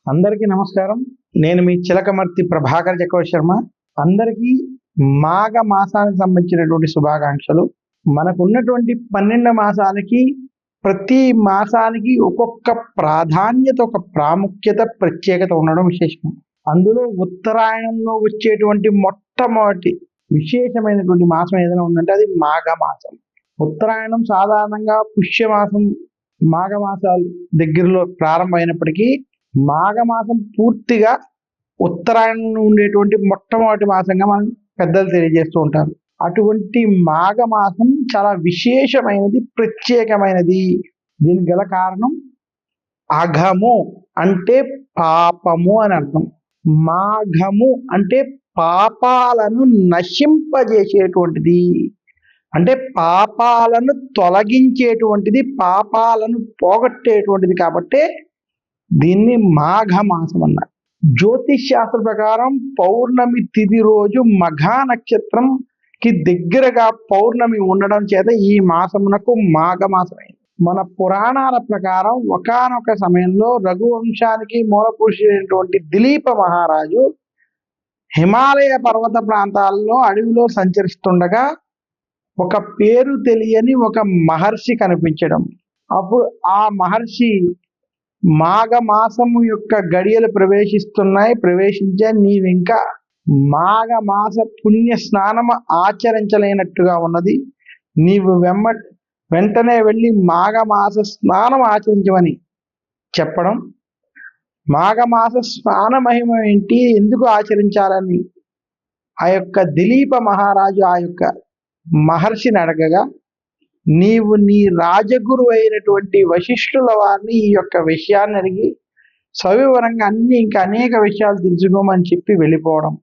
అందరికీ నమస్కారం. నేను మీ చిలకమర్తి ప్రభాకర్ చక్రవర్తి శర్మ. అందరికీ మాఘ మాసానికి సంబంధించినటువంటి శుభాకాంక్షలు. మనకున్నటువంటి 12 మాసాలకి ప్రతి మాసానికి ఒక్కొక్క ప్రాధాన్యత, ఒక ప్రాముఖ్యత, ప్రత్యేకత ఉండడం విశేషం. అందులో ఉత్తరాయణంలో వచ్చేటువంటి మొట్టమొదటి విశేషమైనటువంటి మాసం ఏదైనా ఉందంటే అది మాఘ మాసం. ఉత్తరాయణం సాధారణంగా పుష్యమాసం, మాఘమాసాలు దగ్గరలో ప్రారంభమైనప్పటికీ మాఘమాసం పూర్తిగా ఉత్తరాయణంలో ఉండేటువంటి మొట్టమొదటి మాసంగా మనం పెద్దలు తెలియజేస్తూ ఉంటారు. అటువంటి మాఘమాసం చాలా విశేషమైనది, ప్రత్యేకమైనది. దీనికి గల కారణం అఘము అంటే పాపము అని అర్థం. మాఘము అంటే పాపాలను నశింపజేసేటువంటిది, అంటే పాపాలను తొలగించేటువంటిది, పాపాలను పోగొట్టేటువంటిది. కాబట్టి దీన్ని మాఘమాసం అన్నారు. జ్యోతిష్ శాస్త్ర ప్రకారం పౌర్ణమి తిథి రోజు మఘా నక్షత్రంకి దగ్గరగా పౌర్ణమి ఉండడం చేత ఈ మాసమునకు మాఘమాసమైంది. మన పురాణాల ప్రకారం ఒకానొక సమయంలో రఘువంశానికి మూల పురుషుడైనటువంటి దిలీప మహారాజు హిమాలయ పర్వత ప్రాంతాల్లో అడవిలో సంచరిస్తుండగా ఒక పేరు తెలియని ఒక మహర్షి కనిపించడం. అప్పుడు ఆ మహర్షి మాఘమాసము యొక్క గడియలు ప్రవేశించా, నీవింకా మాఘమాస పుణ్య స్నానము ఆచరించలేనట్టుగా ఉన్నది. నీవు వెంటనే వెళ్ళి మాఘమాస స్నానం ఆచరించమని చెప్పడం. మాఘమాస స్నాన మహిమ ఏంటి, ఎందుకు ఆచరించాలని ఆ యొక్క దిలీప మహారాజు ఆ యొక్క మహర్షిని అడగగా, నీవు నీ రాజగురు అయినటువంటి వశిష్ఠుల వారిని ఈ యొక్క విషయాన్ని అడిగి సవివరంగా ఇంకా అనేక విషయాలు తెలుసుకోమని చెప్పి వెళ్ళిపోవడం.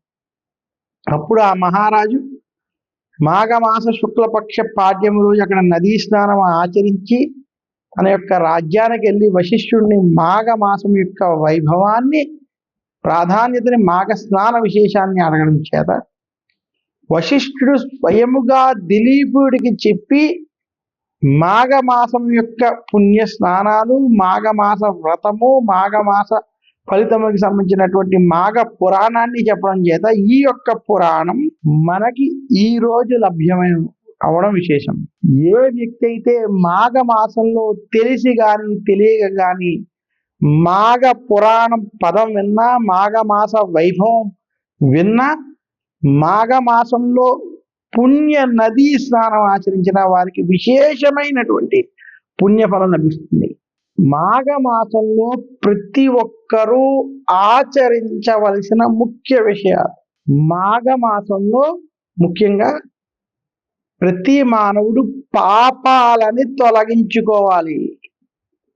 అప్పుడు ఆ మహారాజు మాఘమాస శుక్లపక్ష పాడ్యం రోజు అక్కడ నదీ స్నానం ఆచరించి తన యొక్క రాజ్యానికి వెళ్ళి వశిష్ఠుడిని మాఘమాసం యొక్క వైభవాన్ని, ప్రాధాన్యతని, మాఘ స్నాన విశేషాన్ని అడగడం చేత వశిష్ఠుడు స్వయముగా దిలీపుడికి చెప్పి మాఘమాసం యొక్క పుణ్య స్నానాలు, మాఘమాస వ్రతము, మాఘమాస ఫలితములకు సంబంధించినటువంటి మాఘ పురాణాన్ని చెప్పడం చేత ఈ యొక్క పురాణం మనకి ఈ రోజు లభ్యమైన అవడం విశేషం. ఏ వ్యక్తి అయితే మాఘమాసంలో తెలిసి గాని తెలియక గాని మాఘ పురాణం పదం విన్నా, మాఘమాస వైభవం విన్నా, మాఘమాసంలో పుణ్య నదీ స్నానం ఆచరించిన వారికి విశేషమైనటువంటి పుణ్యఫలం లభిస్తుంది. మాఘమాసంలో ప్రతి ఒక్కరూ ఆచరించవలసిన ముఖ్య విషయాలు. మాఘమాసంలో ముఖ్యంగా ప్రతి మానవుడు పాపాలని తొలగించుకోవాలి.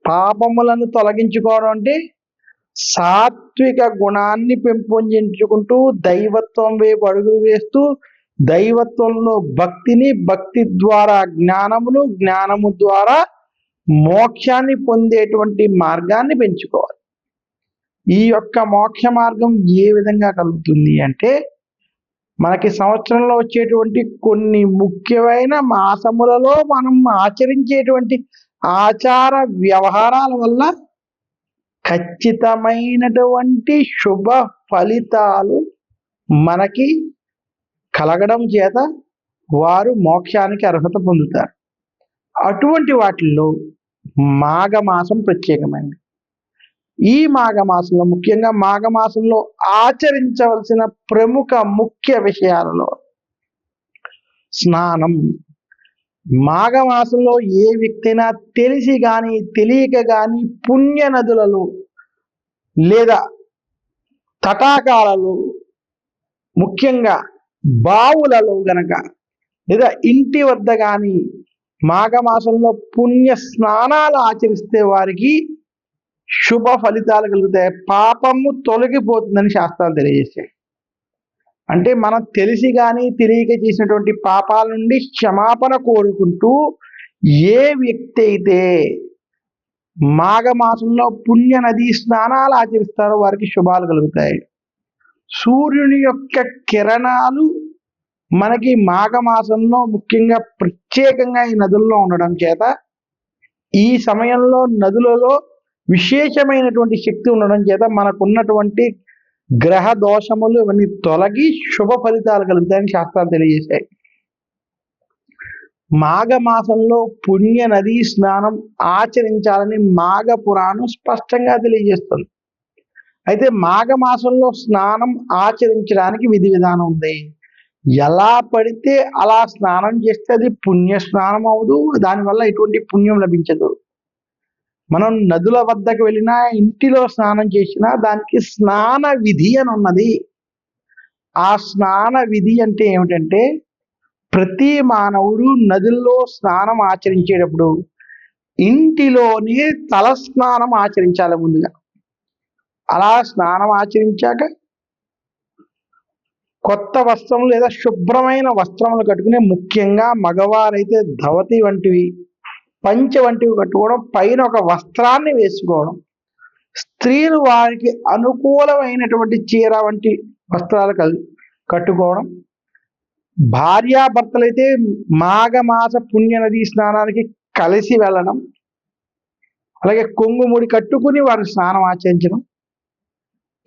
పాపములను తొలగించుకోవడం అంటే సాత్విక గుణాన్ని పెంపొందించుకుంటూ దైవత్వం వైపు అడుగులు వేస్తూ, దైవత్వంలో భక్తిని, భక్తి ద్వారా జ్ఞానమును, జ్ఞానము ద్వారా మోక్షాన్ని పొందేటువంటి మార్గాన్ని పెంచుకోవాలి. ఈ యొక్క మోక్ష మార్గం ఏ విధంగా కలుగుతుంది అంటే, మనకి సంవత్సరంలో వచ్చేటువంటి కొన్ని ముఖ్యమైన మాసములలో మనం ఆచరించేటువంటి ఆచార వ్యవహారాల వల్ల ఖచ్చితమైనటువంటి శుభ ఫలితాలు మనకి కలగడం చేత వారు మోక్షానికి అర్హత పొందుతారు. అటువంటి వాటిల్లో మాఘమాసం ప్రత్యేకమైనది. ఈ మాఘమాసంలో ముఖ్యంగా మాఘమాసంలో ఆచరించవలసిన ప్రముఖ ముఖ్య విషయాలలో స్నానం. మాఘమాసంలో ఏ వ్యక్తైనా తెలిసి గాని తెలియక గాని పుణ్య నదులలో లేదా తటాకాలలో, ముఖ్యంగా బావులలో గనక లేదా ఇంటి వద్ద కానీ మాఘమాసంలో పుణ్య స్నానాలు ఆచరిస్తే వారికి శుభ ఫలితాలు కలుగుతాయి, పాపము తొలగిపోతుందని శాస్త్రాలు తెలియజేస్తాయి. అంటే మనం తెలిసి కానీ తెలియక చేసినటువంటి పాపాల నుండి క్షమాపణ కోరుకుంటూ ఏ వ్యక్తి అయితే మాఘమాసంలో పుణ్య నదీ స్నానాలు ఆచరిస్తారో వారికి శుభాలు కలుగుతాయి. సూర్యుని యొక్క కిరణాలు మనకి మాఘమాసంలో ముఖ్యంగా ప్రత్యేకంగా ఈ నదుల్లో ఉండడం చేత ఈ సమయంలో నదులలో విశేషమైనటువంటి శక్తి ఉండడం చేత మనకున్నటువంటి గ్రహ దోషములు ఇవన్నీ తొలగి శుభ ఫలితాలు కలుగుతాయని శాస్త్రాలు తెలియజేశాయి. మాఘమాసంలో పుణ్య నదీ స్నానం ఆచరించాలని మాఘ పురాణం స్పష్టంగా తెలియజేస్తుంది. అయితే మాఘమాసంలో స్నానం ఆచరించడానికి విధి విధానం ఉంది. ఎలా పడితే అలా స్నానం చేస్తే అది పుణ్య స్నానం అవదు, దానివల్ల ఎటువంటి పుణ్యం లభించదు. మనం నదుల వద్దకు వెళ్ళినా, ఇంటిలో స్నానం చేసినా దానికి స్నాన విధి అని ఉన్నది. ఆ స్నాన విధి అంటే ఏమిటంటే, ప్రతి మానవుడు నదుల్లో స్నానం ఆచరించేటప్పుడు ఇంటిలోనే తల స్నానం ఆచరించాలి ముందుగా. అలా స్నానం ఆచరించాక కొత్త వస్త్రములు లేదా శుభ్రమైన వస్త్రములు కట్టుకుని, ముఖ్యంగా మగవారైతే ధవతి వంటివి, పంచె వంటివి కట్టుకోవడం, పైన ఒక వస్త్రాన్ని వేసుకోవడం. స్త్రీలు వారికి అనుకూలమైనటువంటి చీర వంటి వస్త్రాలు కట్టుకోవడం. భార్యాభర్తలైతే మాఘమాస పుణ్య నదీ స్నానానికి కలిసి వెళ్ళడం, అలాగే కొంగుముడి కట్టుకుని వారు స్నానం ఆచరించడం.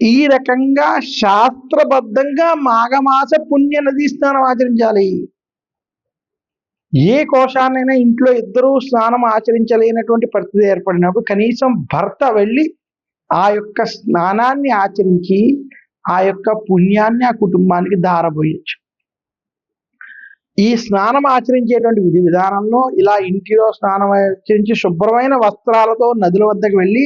ఈ రకంగా శాస్త్రబద్ధంగా మాఘమాస పుణ్య నదీ స్నానం ఆచరించాలి. ఏ కోశాన్నైనా ఇంట్లో ఇద్దరూ స్నానం ఆచరించలేనటువంటి పరిస్థితి ఏర్పడినప్పుడు కనీసం భర్త వెళ్ళి ఆ యొక్క స్నానాన్ని ఆచరించి ఆ యొక్క పుణ్యాన్ని ఆ కుటుంబానికి ధారపోయొచ్చు. ఈ స్నానం ఆచరించేటువంటి విధి విధానంలో ఇలా ఇంటిలో స్నానం ఆచరించి శుభ్రమైన వస్త్రాలతో నదుల వద్దకు వెళ్ళి,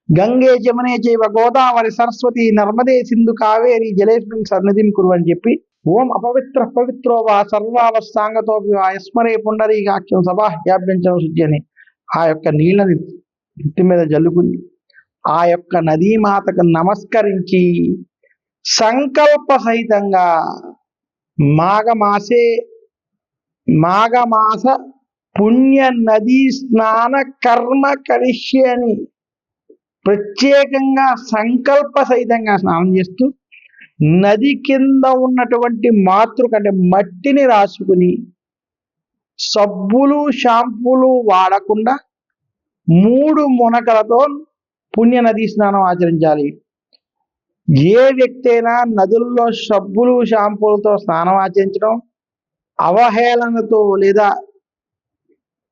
గంగే జమునే చైవ గోదావరి సరస్వతి నర్మదే సింధు కావేరి జలేస్మిన్ సన్నిధిం కురు అని చెప్పి, ఓం అపవిత్ర పవిత్రో వా సర్వావస్థాంగతో యస్మరే పుండరీకాక్షం సభాహ్యాభ్యంచం శుద్ధ్యని ఆ యొక్క నీళ్ళని నెత్తి మీద జల్లుకుని ఆ యొక్క నదీమాతకు నమస్కరించి సంకల్ప సహితంగా మాఘమాస పుణ్య నదీ స్నాన కర్మ కరిష్యే అని ప్రత్యేకంగా సంకల్ప సహితంగా స్నానం చేస్తూ నది కింద ఉన్నటువంటి మాతృక అంటే మట్టిని రాసుకుని, సబ్బులు షాంపూలు వాడకుండా 3 మునకలతో పుణ్య నదీ స్నానం ఆచరించాలి. ఏ వ్యక్తి అయినా నదుల్లో సబ్బులు షాంపూలతో స్నానం ఆచరించడం, అవహేళనతో లేదా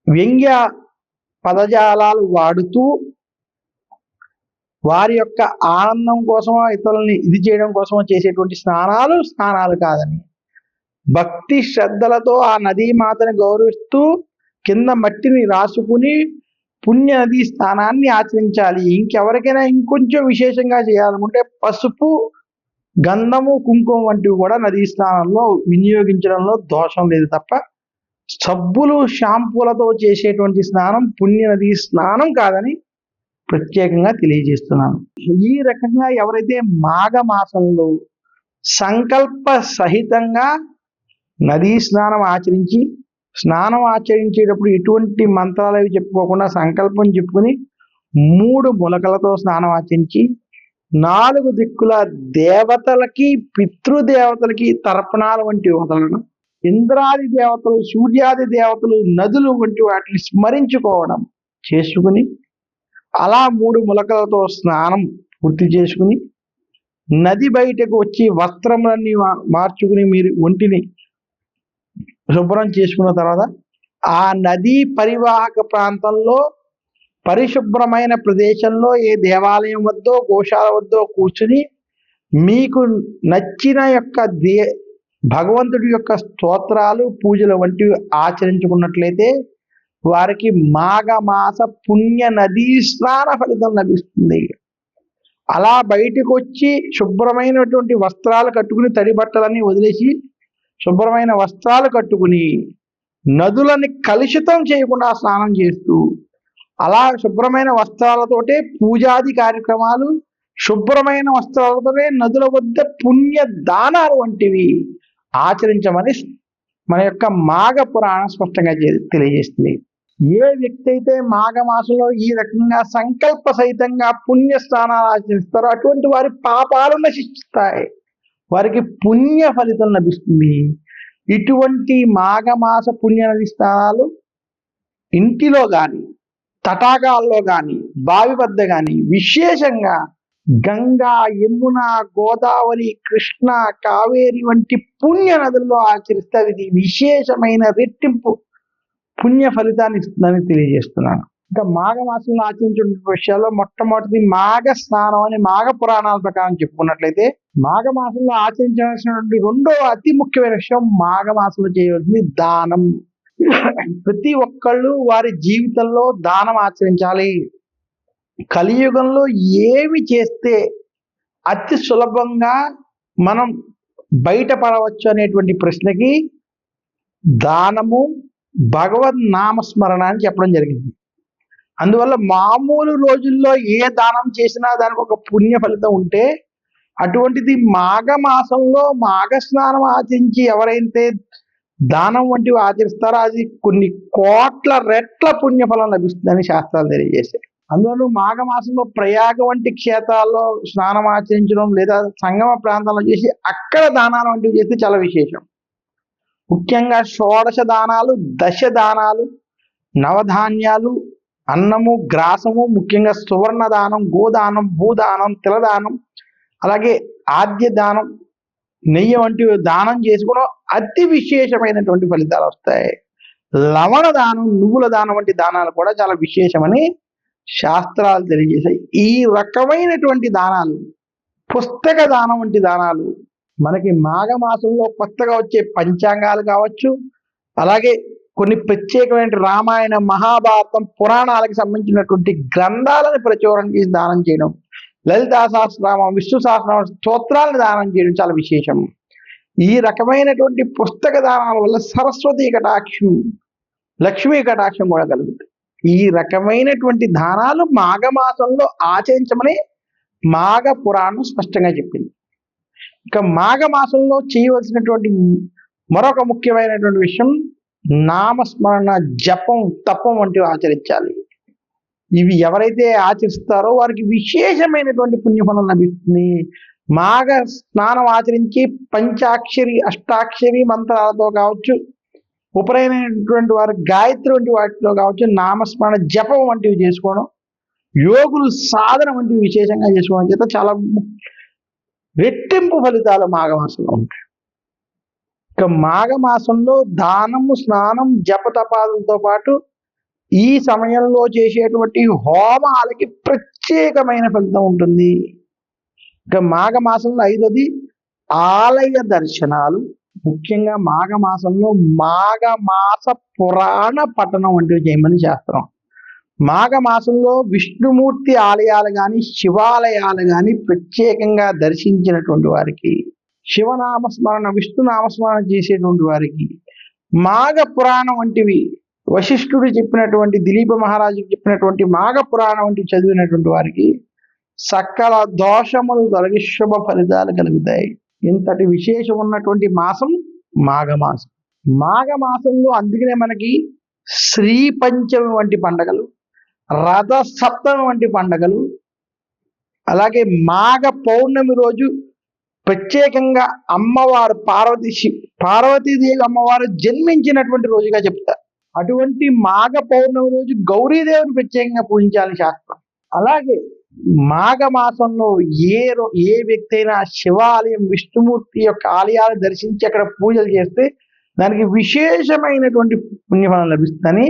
వ్యంగ్య పదజాలాలు వాడుతూ వారి యొక్క ఆనందం కోసమో ఇతరులని ఇది చేయడం కోసమో చేసేటువంటి స్నానాలు కాదని, భక్తి శ్రద్ధలతో ఆ నదీమాతని గౌరవిస్తూ కింద మట్టిని రాసుకుని పుణ్య నదీ స్నానాన్ని ఆచరించాలి. ఇంకెవరికైనా ఇంకొంచెం విశేషంగా చేయాలనుకుంటే పసుపు, గంధము, కుంకుమ వంటివి కూడా నదీ స్నానంలో వినియోగించడంలో దోషం లేదు తప్ప, సబ్బులు షాంపూలతో చేసేటువంటి స్నానం పుణ్య నదీ స్నానం కాదని ప్రత్యేకంగా తెలియజేస్తున్నాను. ఈ రకంగా ఎవరైతే మాఘమాసంలో సంకల్ప సహితంగా నదీ స్నానం ఆచరించి, స్నానం ఆచరించేటప్పుడు ఎటువంటి మంత్రాలు అవి చెప్పుకోకుండా సంకల్పం చెప్పుకుని 3 ములకలతో స్నానం ఆచరించి 4 దిక్కుల దేవతలకి, పితృదేవతలకి తర్పణాలు వంటివి వదలడం, ఇంద్రాది దేవతలు, సూర్యాది దేవతలు, నదులు వంటి వాటిని స్మరించుకోవడం చేసుకుని, అలా 3 ములకలతో స్నానం పూర్తి చేసుకుని నది బయటకు వచ్చి వస్త్రములన్నీ మార్చుకుని మీరు ఒంటిని శుభ్రం చేసుకున్న తర్వాత ఆ నదీ పరివాహక ప్రాంతంలో పరిశుభ్రమైన ప్రదేశంలో ఏ దేవాలయం వద్దో గోశాల వద్దో కూర్చుని మీకు నచ్చిన యొక్క భగవంతుడి యొక్క స్తోత్రాలు, పూజలు వంటివి ఆచరించుకున్నట్లయితే వారికి మాఘమాస పుణ్య నదీ స్నాన ఫలితం లభిస్తుంది. అలా బయటకు వచ్చి శుభ్రమైనటువంటి వస్త్రాలు కట్టుకుని, తడి బట్టలన్నీ వదిలేసి శుభ్రమైన వస్త్రాలు కట్టుకుని నదులని కలుషితం చేయకుండా స్నానం చేస్తూ, అలా శుభ్రమైన వస్త్రాలతోటే పూజాది కార్యక్రమాలు, శుభ్రమైన వస్త్రాలతోనే నదుల వద్ద పుణ్య దానాలు వంటివి ఆచరించమని మన యొక్క మాఘ పురాణం స్పష్టంగా తెలియజేస్తుంది. ఏ వ్యక్తి అయితే మాఘమాసంలో ఈ రకంగా సంకల్ప సహితంగా పుణ్య స్నానాలు ఆచరిస్తారో అటువంటి వారి పాపాలు నశిస్తాయి, వారికి పుణ్య ఫలితం లభిస్తుంది. ఇటువంటి మాఘమాస పుణ్య నది స్నానాలు ఇంటిలో కానీ తటాకాల్లో కానీ బావి వద్ద కానీ విశేషంగా గంగా, యమున, గోదావరి, కృష్ణ, కావేరి వంటి పుణ్య నదుల్లో ఆచరిస్తే అది విశేషమైన రెట్టింపు పుణ్య ఫలితాన్ని ఇస్తుందని తెలియజేస్తున్నాను. ఇంకా మాఘమాసంలో ఆచరించే విషయాల్లో మొట్టమొదటిది మాఘ స్నానం అని మాఘ పురాణాల ప్రకారం చెప్పుకున్నట్లయితే మాఘమాసంలో ఆచరించాల్సినటువంటి రెండో అతి ముఖ్యమైన విషయం మాఘమాసంలో చేయవలసింది దానం. ప్రతి ఒక్కళ్ళు వారి జీవితంలో దానం ఆచరించాలి. కలియుగంలో ఏమి చేస్తే అతి సులభంగా మనం బయటపడవచ్చు అనేటువంటి ప్రశ్నకి దానము, భగవద్ నామస్మరణ అని చెప్పడం జరిగింది. అందువల్ల మామూలు రోజుల్లో ఏ దానం చేసినా దానికి ఒక పుణ్య ఫలితం ఉంటే, అటువంటిది మాఘమాసంలో మాఘ స్నానం ఆచరించి ఎవరైతే దానం వంటివి ఆచరిస్తారో అది కొన్ని కోట్ల రెట్ల పుణ్యఫలం లభిస్తుందని శాస్త్రాలు తెలియజేశాయి. అందువల్ల మాఘమాసంలో ప్రయాగ వంటి క్షేత్రాల్లో స్నానం ఆచరించడం లేదా సంగమ ప్రాంతాల్లో చేసి అక్కడ దానాలు వంటివి చేస్తే చాలా విశేషం. ముఖ్యంగా షోడశ దానాలు, దశ దానాలు, నవధాన్యాలు, అన్నము, గ్రాసము, ముఖ్యంగా సువర్ణ దానం, గోదానం, భూదానం, తిలదానం, అలాగే ఆద్య దానం, నెయ్యి వంటివి దానం చేసుకోవడం అతి విశేషమైనటువంటి ఫలితాలు వస్తాయి. లవణ దానం, నువ్వుల దానం వంటి దానాలు కూడా చాలా విశేషమని శాస్త్రాలు తెలియజేశాయి. ఈ రకమైనటువంటి దానాలు, పుస్తక దానం వంటి దానాలు మనకి మాఘమాసంలో కొత్తగా వచ్చే పంచాంగాలు కావచ్చు, అలాగే కొన్ని ప్రత్యేకమైన రామాయణ, మహాభారతం, పురాణాలకు సంబంధించినటువంటి గ్రంథాలను ప్రచురణ చేసి దానం చేయడం, లలితా సహస్రనామం, విష్ణు సహస్రనామం స్తోత్రాలను దానం చేయడం చాలా విశేషం. ఈ రకమైనటువంటి పుస్తక దానాల వల్ల సరస్వతి కటాక్షం, లక్ష్మీ కటాక్షం కూడా కలుగుతుంది. ఈ రకమైనటువంటి దానాలు మాఘమాసంలో ఆచరించమని మాఘ పురాణం స్పష్టంగా చెప్పింది. ఇక మాఘమాసంలో చేయవలసినటువంటి మరొక ముఖ్యమైనటువంటి విషయం నామస్మరణ, జపం, తపం వంటివి ఆచరించాలి. ఇవి ఎవరైతే ఆచరిస్తారో వారికి విశేషమైనటువంటి పుణ్యఫలం లభిస్తుంది. మాఘ స్నానం ఆచరించి పంచాక్షరి, అష్టాక్షరి మంత్రాలతో కావచ్చు, ఉపనయనటువంటి వారు గాయత్రి వంటి వాటిలో కావచ్చు, నామస్మరణ, జపం వంటివి చేసుకోవడం, యోగులు సాధన వంటివి విశేషంగా చేసుకోవడం చేత చాలా రెట్టింపు ఫలితాలు మాఘమాసంలో ఉంటాయి. ఇక మాఘమాసంలో దానము, స్నానం, జపతపాదులతో పాటు ఈ సమయంలో చేసేటువంటి హోమాలకి ప్రత్యేకమైన ఫలితం ఉంటుంది. ఇక మాఘమాసంలో ఐదోది ఆలయ దర్శనాలు. ముఖ్యంగా మాఘమాసంలో మాఘమాస పురాణ పఠనం వంటివి చేయమని శాస్త్రం. మాఘమాసంలో విష్ణుమూర్తి ఆలయాలు కానీ, శివాలయాలు కానీ ప్రత్యేకంగా దర్శించినటువంటి వారికి, శివనామస్మరణ, విష్ణు నామస్మరణ చేసేటువంటి వారికి, మాఘ పురాణం వంటివి వశిష్ఠుడు చెప్పినటువంటి, దిలీప మహారాజుకి చెప్పినటువంటి మాఘ పురాణం వంటివి చదివినటువంటి వారికి సకల దోషములు తొలగి శుభ ఫలితాలు కలుగుతాయి. ఇంతటి విశేషం ఉన్నటువంటి మాసం మాఘమాసం. మాఘమాసంలో అందుకనే మనకి శ్రీ పంచమి వంటి పండగలు, రథ సప్తమి వంటి పండగలు, అలాగే మాఘ పౌర్ణమి రోజు ప్రత్యేకంగా అమ్మవారు పార్వతీదేవి అమ్మవారు జన్మించినటువంటి రోజుగా చెప్తారు. అటువంటి మాఘ పౌర్ణమి రోజు గౌరీదేవిని ప్రత్యేకంగా పూజించాలని శాస్త్రం. అలాగే మాఘమాసంలో ఏ వ్యక్తి అయినా శివాలయం, విష్ణుమూర్తి యొక్క ఆలయాలు దర్శించి అక్కడ పూజలు చేస్తే దానికి విశేషమైనటువంటి పుణ్యఫలం లభిస్తుందని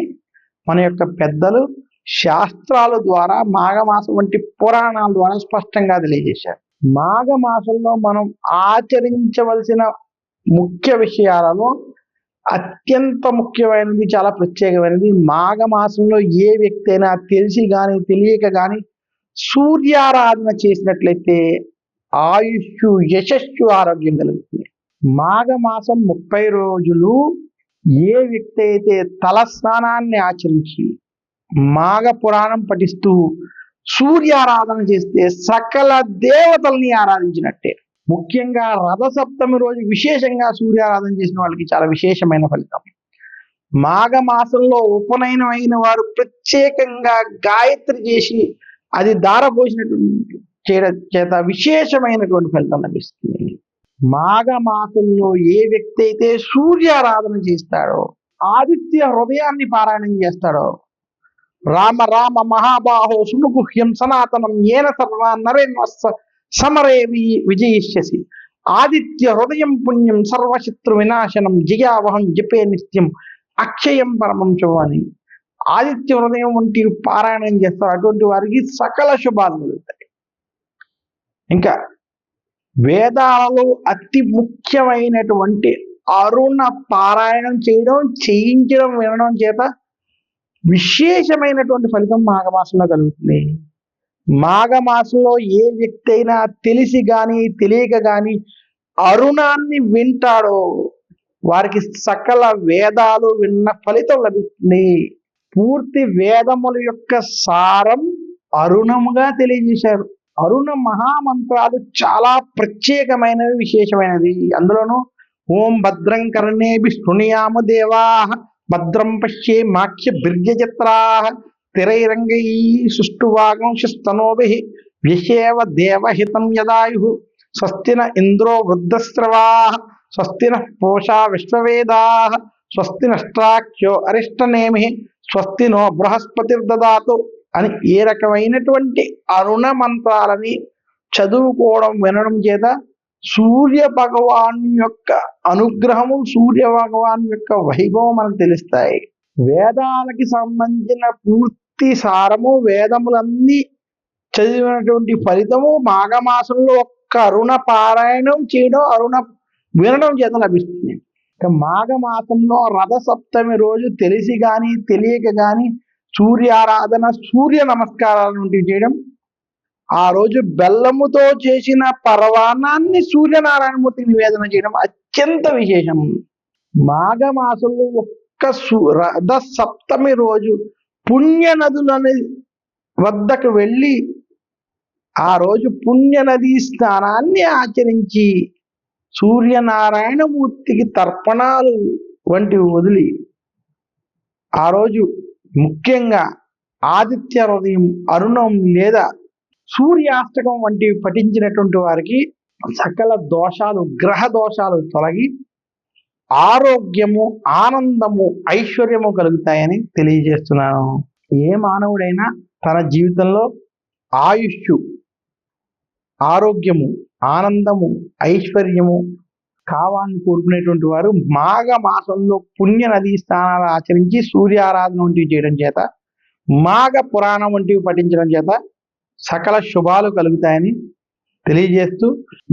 మన యొక్క పెద్దలు శాస్త్రాల ద్వారా, మాఘమాసం వంటి పురాణాల ద్వారా స్పష్టంగా తెలియజేశారు. మాఘమాసంలో మనం ఆచరించవలసిన ముఖ్య విషయాలలో అత్యంత ముఖ్యమైనది, చాలా ప్రత్యేకమైనది, మాఘమాసంలో ఏ వ్యక్తి అయినా తెలిసి కానీ తెలియక కానీ సూర్యారాధన చేసినట్లయితే ఆయుష్, యశస్సు, ఆరోగ్యం కలుగుతుంది. మాఘమాసం 30 రోజులు ఏ వ్యక్తి అయితే తల స్నానాన్ని ఆచరించి మాఘ పురాణం పఠిస్తూ సూర్యారాధన చేస్తే సకల దేవతల్ని ఆరాధించినట్టే. ముఖ్యంగా రథ సప్తమి రోజు విశేషంగా సూర్యారాధన చేసిన వాళ్ళకి చాలా విశేషమైన ఫలితం. మాఘమాసంలో ఉపనయనం అయిన వారు ప్రత్యేకంగా గాయత్రి చేసి అది దారపోసినటువంటి చేయడం చేత విశేషమైనటువంటి ఫలితం లభిస్తుంది. మాఘమాసంలో ఏ వ్యక్తి అయితే సూర్యారాధన చేస్తాడో, ఆదిత్య హృదయాన్ని పారాయణం చేస్తాడో రామ రామ మహాబాహో సునుగుహ్యం సనాతనం ఏన సర్వాన్ నరేన్వస్స సమరే విజయిష్యసి. ఆదిత్య హృదయం పుణ్యం సర్వశత్రు వినాశనం జియావహం జపే నిత్యం అక్షయం పరమం శుభాని. ఆదిత్య హృదయం వంటి పారాయణం చేస్తారు, అటువంటి వారికి సకల శుభాలు కలుగుతాయి. ఇంకా వేదాలలో అతి ముఖ్యమైనటువంటి అరుణ పారాయణం చేయడం, చేయించడం, వినడం చేత విశేషమైనటువంటి ఫలితం మాఘమాసంలో కలుగుతుంది. మాఘమాసంలో ఏ వ్యక్తి అయినా తెలిసి గాని తెలియక గాని అరుణాన్ని వింటాడో వారికి సకల వేదాలు విన్న ఫలితం లభిస్తుంది. పూర్తి వేదముల యొక్క సారం అరుణముగా తెలియజేశారు. అరుణ మహామంత్రాలు చాలా ప్రత్యేకమైనవి, విశేషమైనది. అందులోనూ ఓం భద్రం కర్ణేభి శృణుయామ దేవా భద్రం పశ్యే మాఖ్య బిర్జత్రా స్థిరైరంగై సుష్టువాగంశస్తనోభి వ్యశేవ దేవహితం యదాయు స్వస్తిన ఇంద్రో వృద్ధస్రవా స్వస్తిన పూషా విశ్వవేదా స్వస్తి నష్టాఖ్యో అరిష్టనేమి స్వస్తి నో బృహస్పతిర్దదాతు అని ఏ రకమైనటువంటి అరుణ మంత్రాలని చదువుకోవడం, వినడం చేత సూర్య భగవాన్ యొక్క అనుగ్రహము, సూర్య భగవాన్ యొక్క వైభవం మనకు తెలుస్తాయి. వేదాలకి సంబంధించిన పూర్తి సారము, వేదములన్నీ చదివినటువంటి ఫలితము మాఘమాసంలో ఒక్క అరుణ పారాయణం చేయడం, అరుణ వినడం చేత లభిస్తుంది. మాఘమాసంలో రథ సప్తమి రోజు తెలిసి గాని తెలియక గాని సూర్యారాధన, సూర్య నమస్కారాల నుండి చేయడం, ఆ రోజు బెల్లముతో చేసిన పరవాన్నాన్ని సూర్యనారాయణమూర్తికి నివేదన చేయడం అత్యంత విశేషం. మాఘమాసంలో ఒక్క రథ సప్తమి రోజు పుణ్య నదులని వద్దకు వెళ్ళి ఆ రోజు పుణ్య నదీ స్నానాన్ని ఆచరించి సూర్యనారాయణమూర్తికి తర్పణాలు వంటివి వదిలి ఆ రోజు ముఖ్యంగా ఆదిత్య హృదయం, అరుణం లేదా సూర్యాష్టకం వంటివి పఠించినటువంటి వారికి సకల దోషాలు, గ్రహ దోషాలు తొలగి ఆరోగ్యము, ఆనందము, ఐశ్వర్యము కలుగుతాయని తెలియజేస్తున్నాను. ఏ మానవుడైనా తన జీవితంలో ఆయుష్షు, ఆరోగ్యము, ఆనందము, ఐశ్వర్యము కావాలని కోరుకునేటువంటి వారు మాఘ మాసంలో పుణ్య నదీ స్నానాలు ఆచరించి సూర్యారాధన వంటివి చేయడం చేత, మాఘ పురాణం వంటివి పఠించడం చేత సకల శుభాలు కలుగుతాయని తెలియజేస్తూ,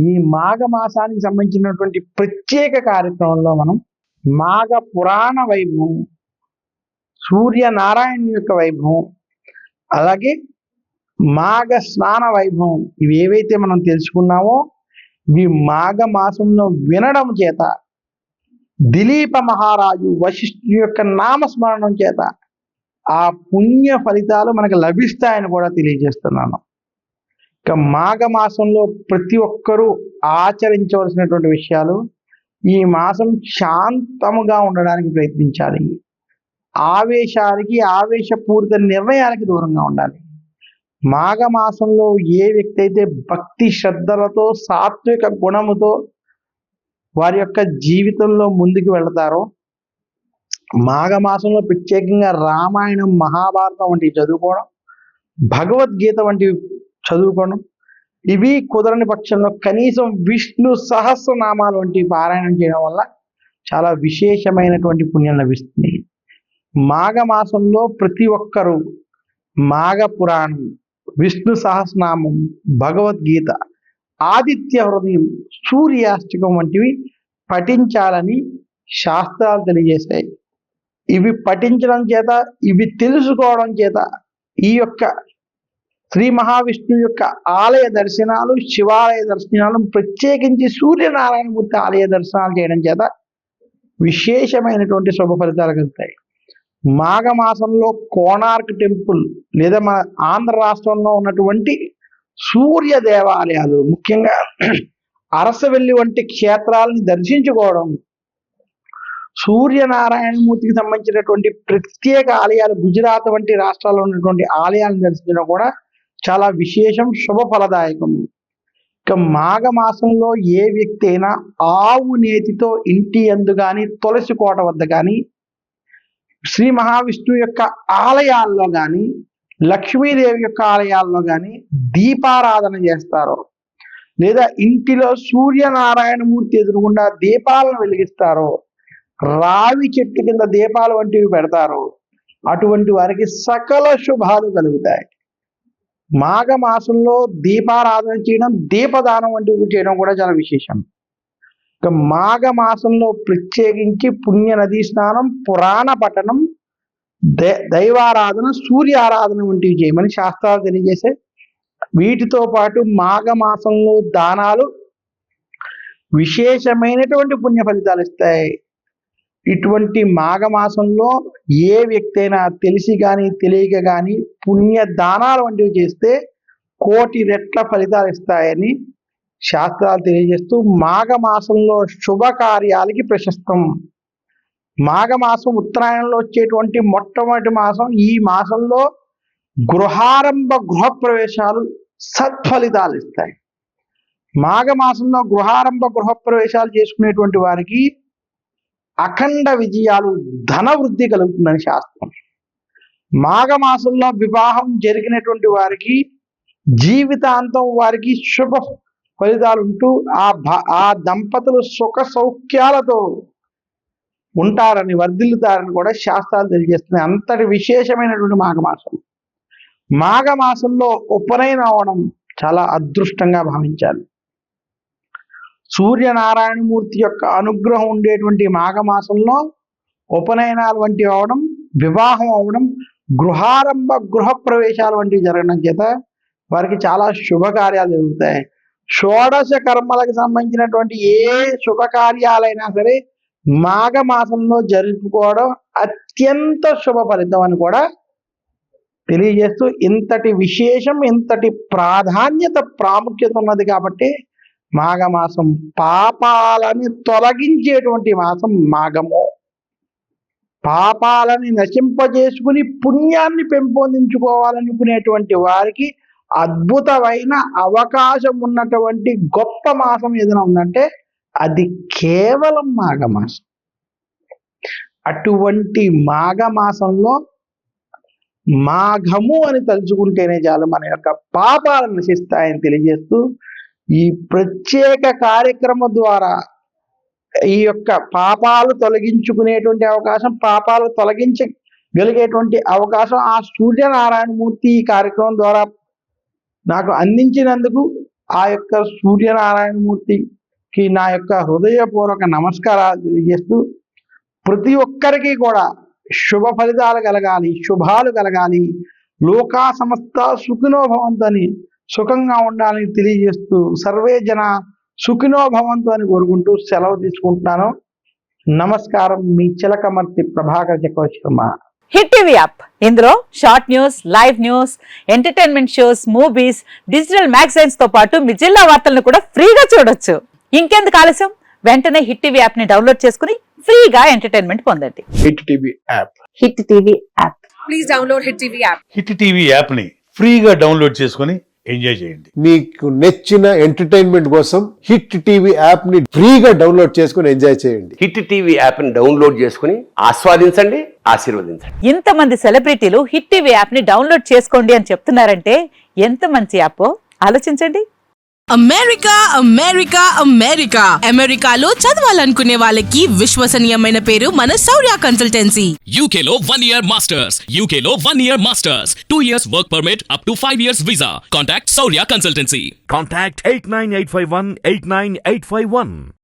ఈ మాఘ మాసానికి సంబంధించినటువంటి ప్రత్యేక కార్యక్రమంలో మనం మాఘ పురాణ వైభవం, సూర్యనారాయణ యొక్క వైభవం, అలాగే మాఘ స్నాన వైభవం, ఇవి ఏవైతే మనం తెలుసుకున్నామో ఇవి మాఘ మాసంలో వినడం చేత దిలీప మహారాజు వశిష్ఠుని యొక్క నామస్మరణం చేత ఆ పుణ్య ఫలితాలు మనకు లభిస్తాయని కూడా తెలియజేస్తున్నాను. ఇక మాఘ మాసంలో ప్రతి ఒక్కరూ ఆచరించవలసినటువంటి విషయాలు, ఈ మాసం శాంతముగా ఉండడానికి ప్రయత్నించాలి. ఆవేశాలకి, ఆవేశపూరిత నిర్ణయాలకి దూరంగా ఉండాలి. మాఘ మాసంలో ఏ వ్యక్తి అయితే భక్తి శ్రద్ధలతో, సాత్విక గుణముతో వారి యొక్క జీవితంలో ముందుకు వెళతారో, మాఘమాసంలో ప్రత్యేకంగా రామాయణం, మహాభారతం వంటివి చదువుకోవడం, భగవద్గీత వంటివి చదువుకోవడం, ఇవి కుదరని పక్షంలో కనీసం విష్ణు సహస్రనామాలు వంటివి పారాయణం చేయడం వల్ల చాలా విశేషమైనటువంటి పుణ్యం లభిస్తుంది. మాఘమాసంలో ప్రతి ఒక్కరూ మాఘ పురాణం, విష్ణు సహస్రనామం, భగవద్గీత, ఆదిత్య హృదయం, సూర్యాష్టకం వంటివి పఠించాలని శాస్త్రాలు తెలియజేశాయి. ఇవి పఠించడం చేత, ఇవి తెలుసుకోవడం చేత ఈ యొక్క శ్రీ మహావిష్ణువు యొక్క ఆలయ దర్శనాలు, శివాలయ దర్శనాలు, ప్రత్యేకించి సూర్యనారాయణమూర్తి ఆలయ దర్శనాలు చేయడం చేత విశేషమైనటువంటి శుభ ఫలితాలు కలుగుతాయి. మాఘమాసంలో కోణార్క్ టెంపుల్ లేదా మన ఆంధ్ర రాష్ట్రంలో ఉన్నటువంటి సూర్య దేవాలయాలు, ముఖ్యంగా అరసవెల్లి వంటి క్షేత్రాలని దర్శించుకోవడం, సూర్యనారాయణమూర్తికి సంబంధించినటువంటి ప్రత్యేక ఆలయాలు, గుజరాత్ వంటి రాష్ట్రాల్లో ఉన్నటువంటి ఆలయాలను దర్శించడం కూడా చాలా విశేషం, శుభ ఫలదాయకం. ఇక మాఘమాసంలో ఏ వ్యక్తి అయినా ఆవు నేతితో ఇంటి యందు కానీ, తులసి కోట వద్ద కానీ శ్రీ మహావిష్ణువు యొక్క ఆలయాల్లో కానీ లక్ష్మీదేవి యొక్క ఆలయాల్లో కానీ దీపారాధన చేస్తారో, లేదా ఇంటిలో సూర్యనారాయణమూర్తి ఎదురుగుండా దీపాలను వెలిగిస్తారో, రావి చెట్టు కింద దీపాలు వంటివి పెడతారో, అటువంటి వారికి సకల శుభాలు కలుగుతాయి. మాఘమాసంలో దీపారాధన చేయడం, దీపదానం వంటివి చేయడం కూడా చాలా విశేషం. ఇక మాఘమాసంలో ప్రత్యేకించి పుణ్య నదీ స్నానం, పురాణ పఠనం, దైవారాధన, సూర్యారాధన వంటివి చేయమని శాస్త్రాలు తెలియజేసే. వీటితో పాటు మాఘమాసంలో దానాలు విశేషమైనటువంటి పుణ్య ఫలితాలు ఇస్తాయి. ఇటువంటి మాఘమాసంలో ఏ వ్యక్తి అయినా తెలిసి కానీ తెలియక కానీ పుణ్య దానాలు వంటివి చేస్తే 1,000,000 రెట్ల ఫలితాలు ఇస్తాయని శాస్త్రాలు తెలియజేస్తూ, మాఘమాసంలో శుభకార్యాలకి ప్రశస్తం. మాఘమాసం ఉత్తరాయణంలో వచ్చేటువంటి మొట్టమొదటి మాసం. ఈ మాసంలో గృహారంభ గృహప్రవేశాలు సత్ఫలితాలు ఇస్తాయి. మాఘమాసంలో గృహారంభ గృహప్రవేశాలు చేసుకునేటువంటి వారికి అఖండ విజయాలు, ధన వృద్ధి కలుగుతుందని శాస్త్రం. మాఘమాసంలో వివాహం జరిగినటువంటి వారికి జీవితాంతం వారికి శుభ ఫలితాలు ఉంటూ ఆ దంపతులు సుఖ సౌఖ్యాలతో ఉంటారని, వర్ధిల్లుతారని కూడా శాస్త్రాలు తెలియజేస్తున్నాయి. అంతటి విశేషమైనటువంటి మాఘమాసం. మాఘమాసంలో ఉపనయనం అవడం చాలా అదృష్టంగా భావించాలి. సూర్యనారాయణమూర్తి యొక్క అనుగ్రహం ఉండేటువంటి మాఘమాసంలో ఉపనయనాలు వంటివి అవడం, వివాహం అవడం, గృహారంభ గృహప్రవేశాలు వంటివి జరగడం చేత వారికి చాలా శుభకార్యాలు జరుగుతాయి. షోడశ కర్మలకు సంబంధించినటువంటి ఏ శుభకార్యాలైనా సరే మాఘమాసంలో జరుపుకోవడం అత్యంత శుభ ఫలితం అని కూడా తెలియజేస్తూ, ఇంతటి విశేషం, ఇంతటి ప్రాధాన్యత, ప్రాముఖ్యత ఉన్నది కాబట్టి మాఘమాసం పాపాలని తొలగించేటువంటి మాసం మాఘము. పాపాలని నశింపజేసుకుని పుణ్యాన్ని పెంపొందించుకోవాలనుకునేటువంటి వారికి అద్భుతమైన అవకాశం ఉన్నటువంటి గొప్ప మాసం ఏదైనా ఉందంటే అది కేవలం మాఘమాసం. అటువంటి మాఘమాసంలో మాఘము అని తలుచుకుంటేనే చాలు మన యొక్క పాపాలను నశిస్తాయని తెలియజేస్తూ, ఈ ప్రత్యేక కార్యక్రమం ద్వారా ఈ యొక్క పాపాలు తొలగించుకునేటువంటి అవకాశం, పాపాలు తొలగించగలిగేటువంటి అవకాశం ఆ సూర్యనారాయణమూర్తి ఈ కార్యక్రమం ద్వారా నాకు అందించినందుకు ఆ యొక్క సూర్యనారాయణమూర్తికి నా యొక్క హృదయపూర్వక నమస్కారాలు తెలియజేస్తూ, ప్రతి ఒక్కరికి కూడా శుభ ఫలితాలు కలగాలి, శుభాలు కలగాలి, లోకా సమస్త సుఖినో భవంతు అని, సుఖంగా ఉండాలని తెలియజేస్తూ, సర్వే జన సుఖినో భవంతు అని కోరుకుంటూ సెలవు తీసుకుంటున్నాను. నమస్కారం. మీ చిలకమర్తి ప్రభాకర్ చక్రవర్తి శర్మ. హిట్ టీవీ యాప్, ఇందులో short news, live news, entertainment shows, movies, digital magazines తో పాటు మీ జిల్లా వార్తలను కూడా ఫ్రీగా చూడొచ్చు. ఇంకెందుకు ఆలస్యం, వెంటనే హిట్ టీవీ యాప్ ని డౌన్లోడ్ చేసుకుని ఫ్రీగా ఎంటర్టైన్మెంట్ పొందండి. Hit TV app. Hit TV app. Please download hit TV app. Hit TV app ని ఫ్రీగా డౌన్లోడ్ చేసుకుని ఎంజాయ్ చేయండి. మీకు నచ్చిన ఎంటర్టైన్మెంట్ కోసం హిట్ టీవీ యాప్ ని ఫ్రీగా డౌన్లోడ్ చేసుకుని ఎంజాయ్ చేయండి. హిట్ టీవీ యాప్ ని డౌన్లోడ్ చేసుకుని ఆస్వాదించండి, ఆశీర్వదించండి. ఇంతమంది సెలబ్రిటీలు హిట్ టీవీ యాప్ ని డౌన్లోడ్ చేసుకోండి అని చెప్తున్నారంటే ఎంత మంచి యాప్ ఆలోచించండి. అమెరికా అమెరికా అమెరికా అమెరికాలో చదవాలనుకునే వాళ్ళకి విశ్వసనీయమైన పేరు మన శౌర్య కన్సల్టెన్సీ. UK లో 1 year masters. UK లో 1 year masters. 2 years work permit up to 5 years visa. Contact Saurya Consultancy. Contact 89851 89851.